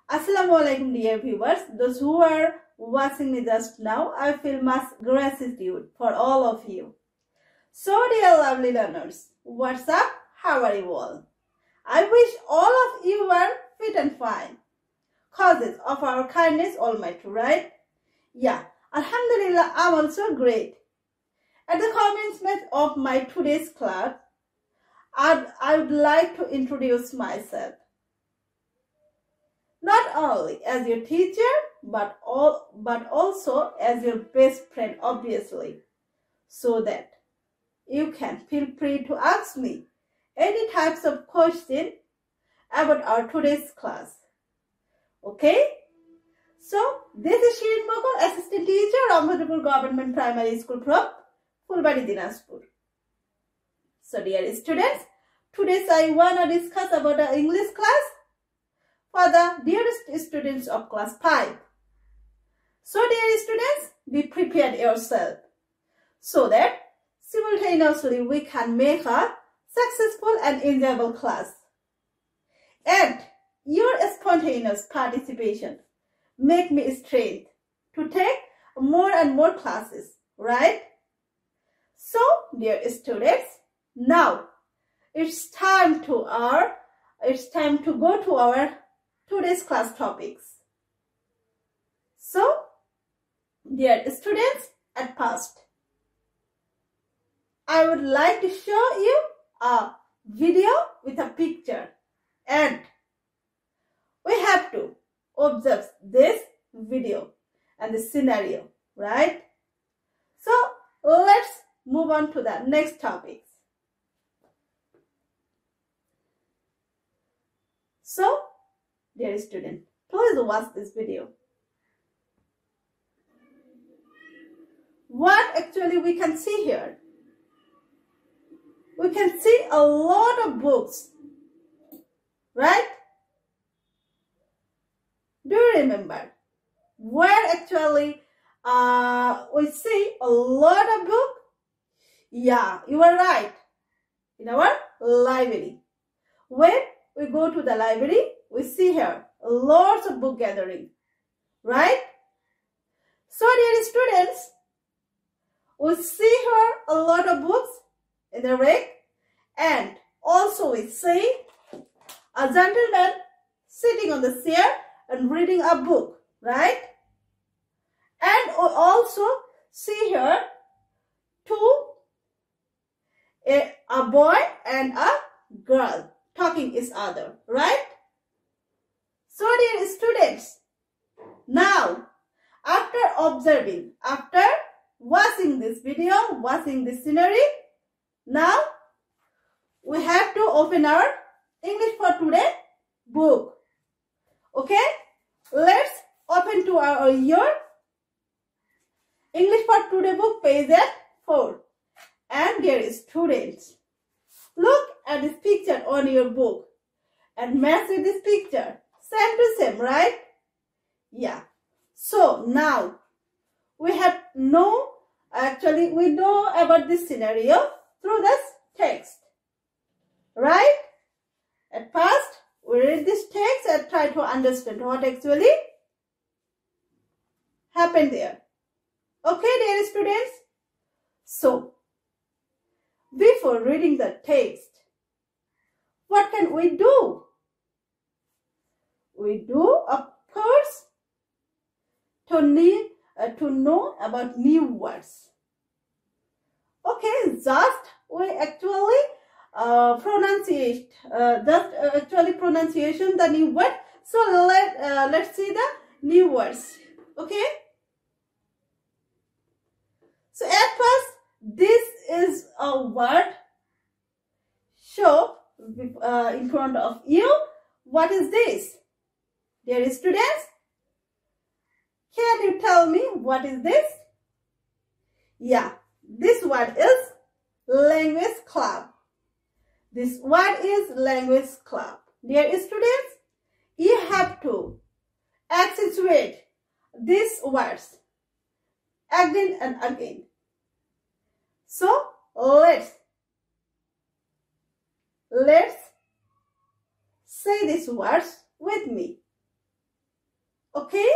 Assalamualaikum dear viewers, those who are watching me just now, I feel much gratitude for all of you. So dear lovely learners, what's up? How are you all? I wish all of you were fit and fine. Causes of our kindness almighty, right? Yeah, Alhamdulillah, I'm also great. At the commencement of my today's class, I would like to introduce myself. Not only as your teacher, but also as your best friend, obviously, so that you can feel free to ask me any types of question about our today's class. Okay? So, this is Shirin Mokol, Assistant Teacher, Ramhodpur Government Primary School from Fulbari, Dinajpur. So, dear students, today I want to discuss about the English class for the dearest students of class 5. So, dear students, be prepared yourself so that simultaneously we can make a successful and enjoyable class. And your spontaneous participation make me strength to take more and more classes, right? So, dear students, now it's time to go to our today's class topics. So, dear students, at first, I would like to show you a video with a picture, and we have to observe this video and the scenario, right? So, let's move on to the next topics. So, dear student, please watch this video. What actually we can see here? We can see a lot of books, right? Do you remember where actually we see a lot of books? Yeah, you are right. In our library. When we go to the library, we see here lots of book gathering, right? So, dear students, we see here a lot of books in the rack, and also we see a gentleman sitting on the chair and reading a book, right? And we also see here a boy and a girl talking each other, right? So, dear students, now after watching this video, watching this scenery, now we have to open our English for Today book. Okay, let's open to your English for Today book, page 4. And dear students, look at this picture on your book and match with this picture. Same to same, right? Yeah. So now we know about this scenario through this text, right? At first, we read this text and try to understand what actually happened there. Okay, dear students? So, before reading the text, what can we do? We do, of course, to know about new words. Okay, just we actually pronunciation the new word. So let's see the new words. Okay. So at first, this is a word. Show in front of you. What is this? Dear students, can you tell me what is this? Yeah, this word is language club. This word is language club. Dear students, you have to accentuate these words again and again. So let's say these words with me. Okay?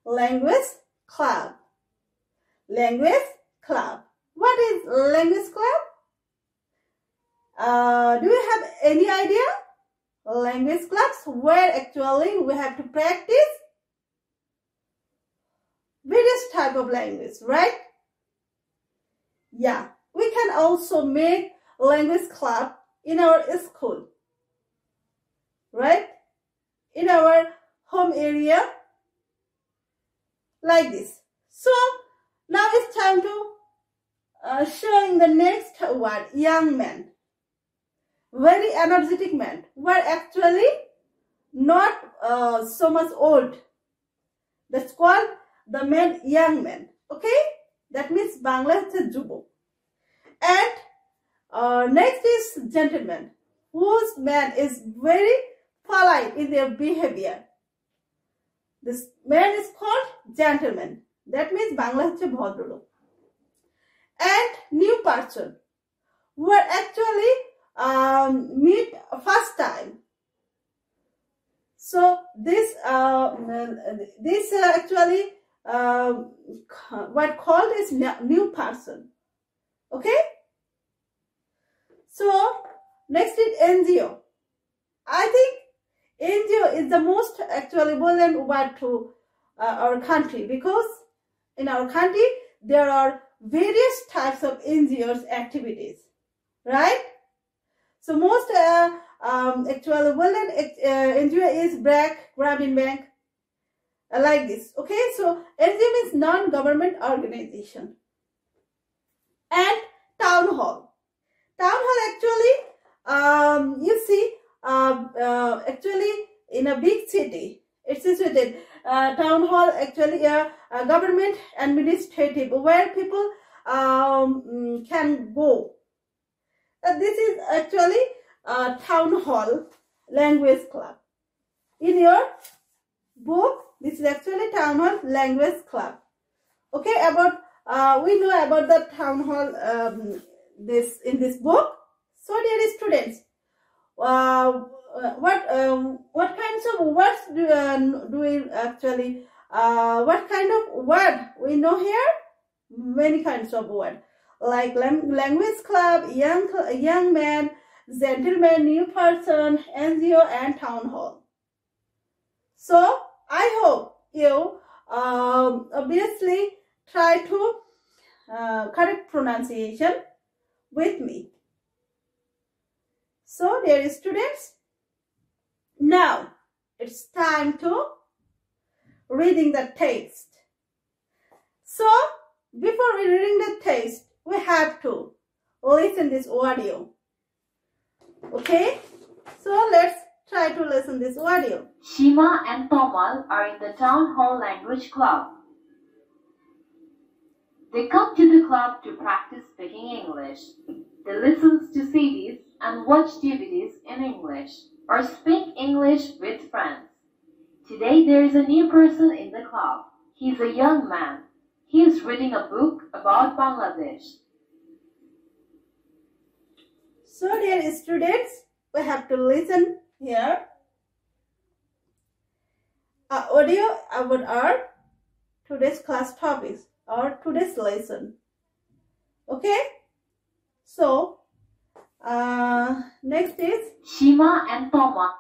Language club. Language club. What is language club? Do you have any idea? Language clubs where actually we have to practice various type of language, right? Yeah, we can also make language club in our school, right? In our home area, like this. So now it's time to showing the next word, young man. Very energetic man. We're actually not so much old. That's called the man, young man. Okay? That means Bangla is Jubo. And next is gentleman, whose man is very polite in their behavior. This man is called gentleman. That means Bangla is Bhodrolo. And new person, who are actually meet first time. So this actually what called is new person. Okay. So next is NGO. I think NGO is the most actually relevant word to our country, because in our country there are various types of NGOs activities, right? So most actually relevant NGO is Gramin Bank, like this. Okay, so NGO means non-government organization. And town hall. Town hall actually, you see, actually in a big city, it's situated. Town hall actually a government administrative where people can go. This is actually a town hall language club. In your book, this is actually town hall language club. Okay, about we know about the town hall this in this book. So dear students, what kinds of words do we actually what kind of word we know here? Many kinds of word like language club, young man, gentleman, new person, NGO, and town hall. So I hope you obviously try to correct pronunciation with me. So dear students, now it's time to reading the text. So before we reading the text, we have to listen this audio. Okay, so let's try to listen this audio. Shima and Tomal are in the town hall language club. They come to the club to practice speaking English. They listen to CDs and watch DVDs in English or speak English with friends. Today there is a new person in the club. He is a young man. He is reading a book about Bangladesh. So dear students, we have to listen here. Audio about our today's class topics or today's lesson. Okay? So, next is Shima and Tomal.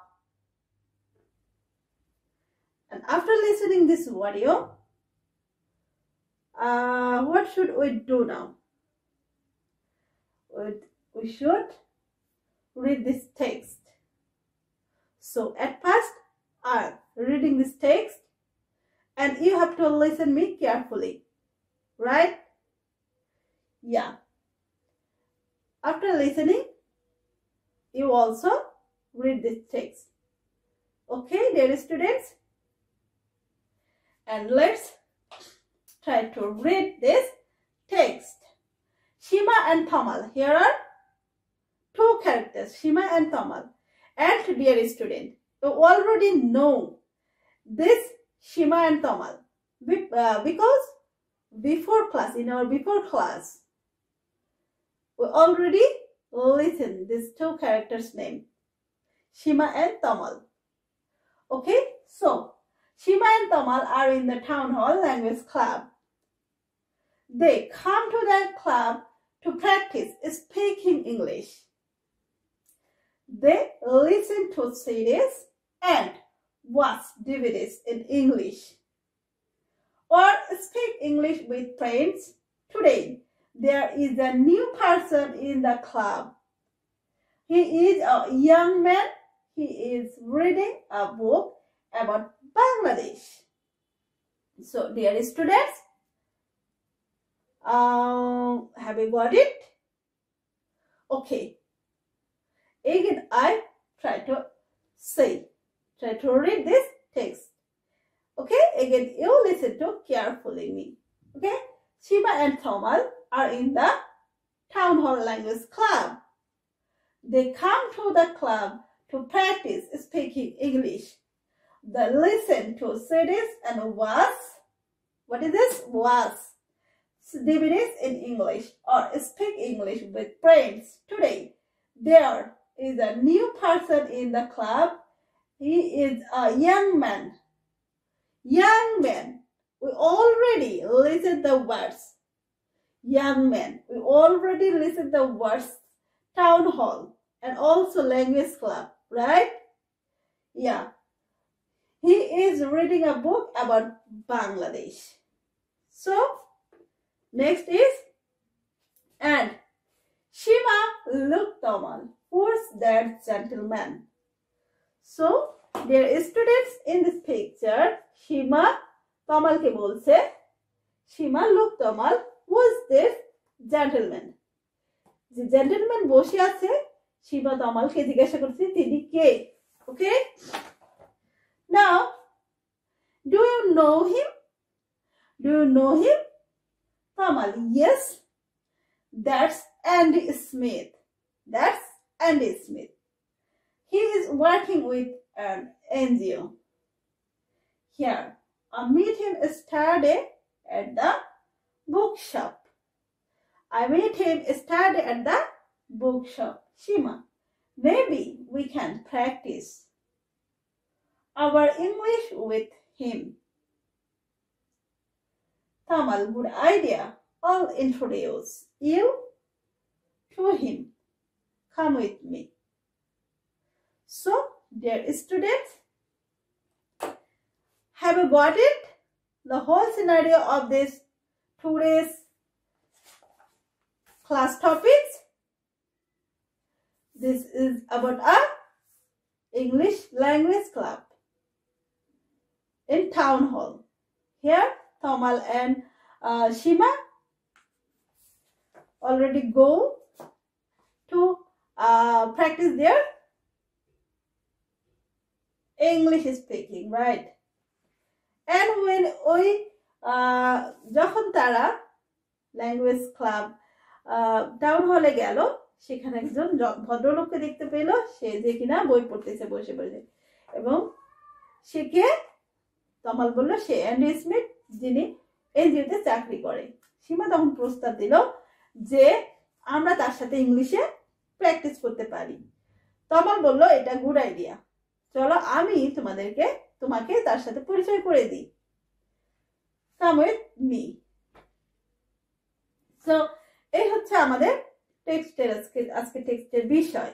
And after listening this audio, what should we do now? We should read this text. So at first, I'm reading this text and you have to listen me carefully, right? Yeah. After listening, you also read this text. Okay, dear students? And let's try to read this text. Shima and Tomal. Here are two characters, Shima and Tomal. And dear student, you already know this Shima and Tomal because before class, in our before class, we already listened these two characters' name, Shima and Tomal. Okay, so Shima and Tamal are in the Town Hall Language Club. They come to the club to practice speaking English. They listen to CDs and watch DVDs in English or speak English with friends. Today, there is a new person in the club. He is a young man. He is reading a book about Bangladesh. So, dear students, have you got it? Okay. Again, I try to read this text. Okay, again, you listen to carefully me. Okay, Shiva and Thomal are in the Town Hall Language Club. They come to the club to practice speaking English. They listen to CDs and watch, what is this? Watch DVDs in English or speak English with friends. Today, there is a new person in the club. He is a young man. Young man. We already listened the words. Young man. We already listened the words Town Hall and also Language Club, right? Yeah. He is reading a book about Bangladesh. So, next is, and Shiva looked Tamal. Who's that gentleman? So, there are students in this picture. Shima Tamal ke bolche. Shima looked Tamal. Who's this gentleman? The gentleman boshe ache. Shima Tamal ke jigyasha korche tini ke. Okay? Now, do you know him? Do you know him? Tamal, yes. That's Andy Smith. That's Andy Smith. He is working with an NGO. Here, I meet him yesterday at the bookshop. I met him yesterday at the bookshop. Shima, maybe we can practice our English with him. Tamal, good idea. I'll introduce you to him. Come with me. So, dear students, have you got it? The whole scenario of this today's class topics. This is about a English language club in Town Hall. Here, Tamal and Shima already go to practice their English speaking, right? And when we যখন তারা language club town হলে গেল, সেখানে একজন ভদ্রলোককে দেখতে পেল, সে যে কিনা বই পড়তেছে বসে বসে, এবং সে কে? তমাল বলল সে অ্যান্ডি স্মিথ, যিনি এনজিওতে চাকরি করে। সীমা তখন প্রস্তাব দিল যে আমরা তার সাথে ইংলিশে প্র্যাকটিস করতে পারি। তমাল বলল এটা গুড আইডিয়া, চলো আমি তোমাকে তার সাথে পরিচয় করে দিই। Come with me. So, এই হচ্ছে আমাদের টেক্সটের আজকে টেক্সটের বিষয়।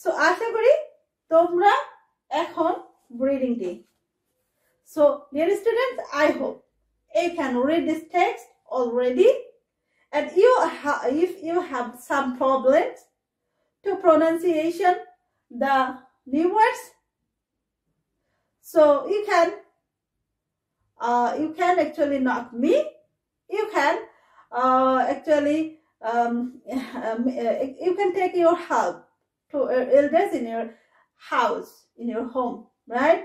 সো আশা করি তোমরা এখন রিডিংটি। So, dear students, I hope you can read this text already, and if you have some problems to pronunciation the new words, so you can actually knock me. You can you can take your help to elders in your house, in your home, right?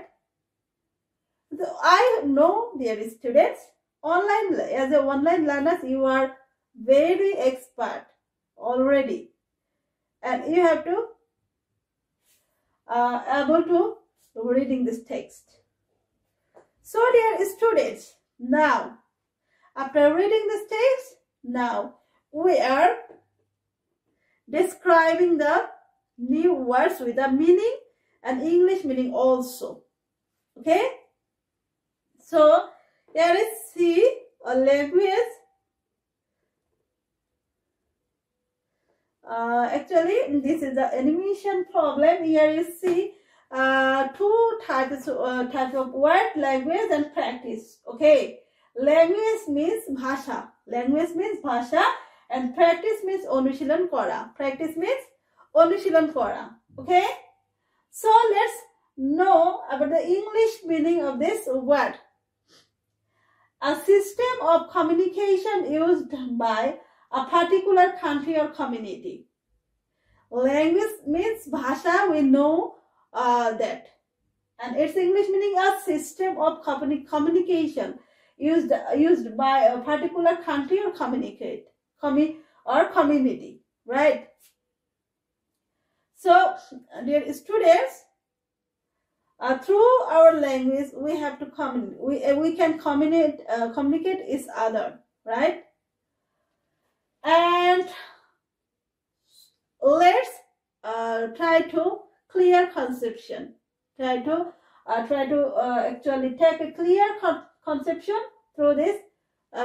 So I know, dear students, as an online learners, you are very expert already, and you have to able to reading this text. So, dear students, now after reading this text, now we are describing the new words with a meaning and English meaning also. Okay? So here is C, a language. Actually, this is the animation problem. Here you see two types of word, language and practice. Okay, language means bhasha. Language means bhasha, and practice means অনুশীলন করা. Practice means অনুশীলন করা. Okay, so let's know about the English meaning of this word. A system of communication used by a particular country or community. Language means bhasha, we know that. And its English meaning a system of communication used by a particular country or community, right? So, dear students, through our language, we have to we can communicate each other, right? And let's try to clear conception. Try to actually take a clear conception through this.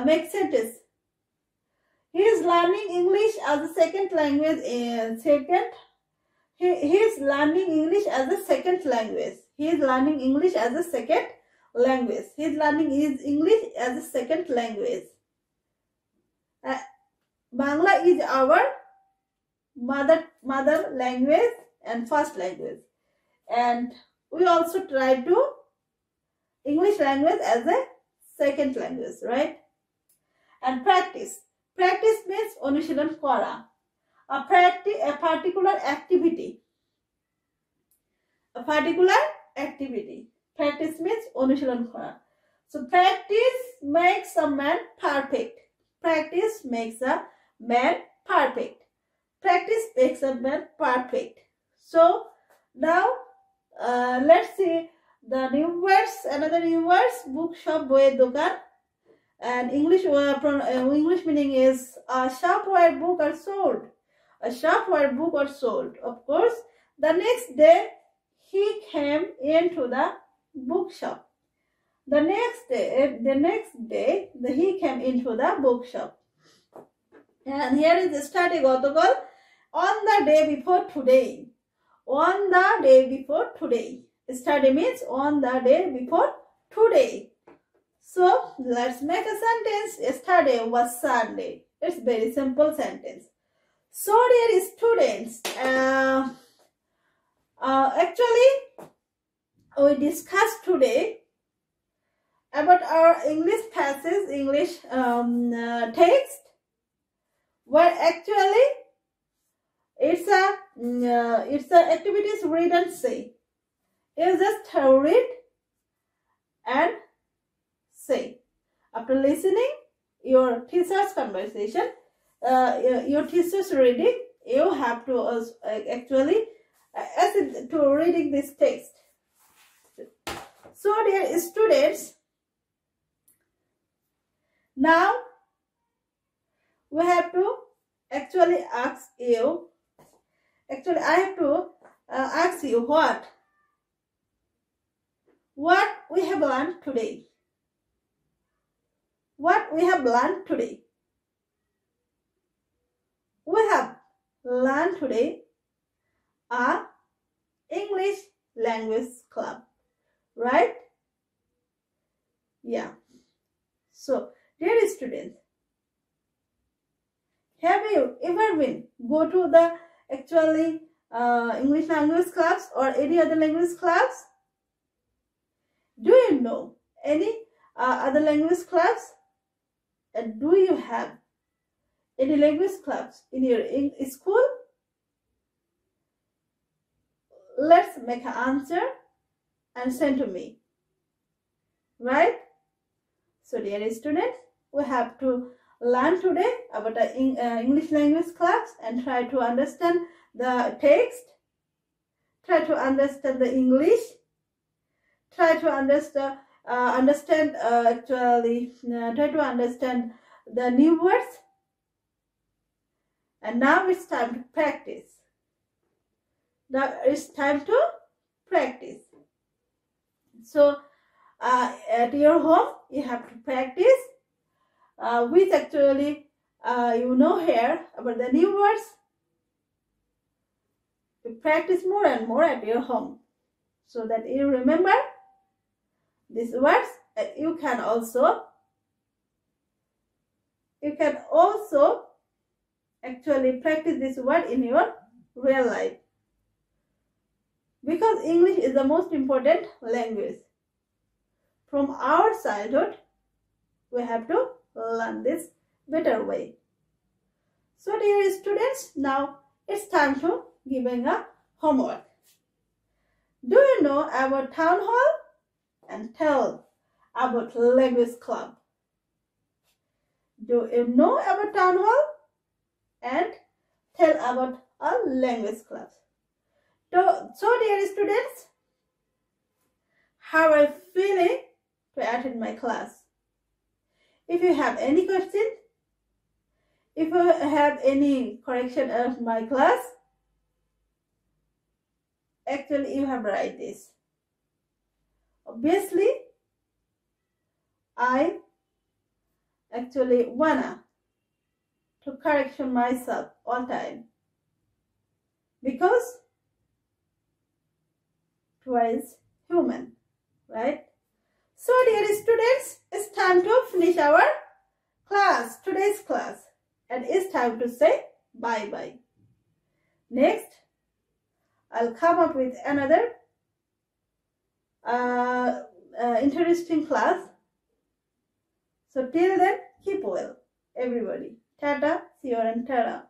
Make sentence. He is learning English as a second language. He is learning English as a second language. He is learning English as a second language. He is learning English as a second language. Bangla is our mother language and first language, and we also try to English language as a second language, right? And practice means অনুশীলন করা. A particular activity. Practice means অনুশীলন করা. So practice makes a man perfect. Practice makes a man perfect. Practice makes a man perfect. So now let's see the new words. Another new words: bookshop, boyer dokan. And English meaning is a shop where books are sold. A shop where books are sold. Of course, the next day he came into the bookshop. The next day he came into the bookshop. And here is the study gotokal. On the day before today. On the day before today. Study means on the day before today. So let's make a sentence. Yesterday was Sunday. It's very simple sentence. So dear students, actually we discussed today about our English passage, English text, where actually it's a activities read and say. You just read and say. After listening your teacher's conversation, your teacher's reading, you have to actually to reading this text. So dear students, now we have to actually ask you. Actually, I have to ask you what we have learned today. What we have learned today. We have learned today a English language club, right? Yeah. So, dear students, have you ever been go to the actually English language clubs or any other language clubs? Do you know any other language clubs? And do you have any language clubs in your school? Let's make an answer and send to me. Right? So dear students, we have to learn today about the English language clubs and try to understand the text, try to understand the English, try to understand the new words. And now it's time to practice. Now it's time to practice. So at your home, you have to practice, which actually you know here about the new words. You practice more and more at your home so that you remember these words. And you can also actually practice this word in your real life, because English is the most important language. From our childhood, we have to learn this better way. So dear students, now it's time to giving a homework. Do you know about town hall? And tell about language club. Do you know about town hall? And tell about a language club. So dear students, how are you feeling to attend my class? If you have any question, if you have any correction of my class, actually you have write this. Obviously, I actually wanna to correction myself all time, because twice human, right? So dear students, it's time to finish our class, today's class, and it's time to say bye-bye. Next, I'll come up with another interesting class. So till then, keep well, everybody. Tata, see you and tara.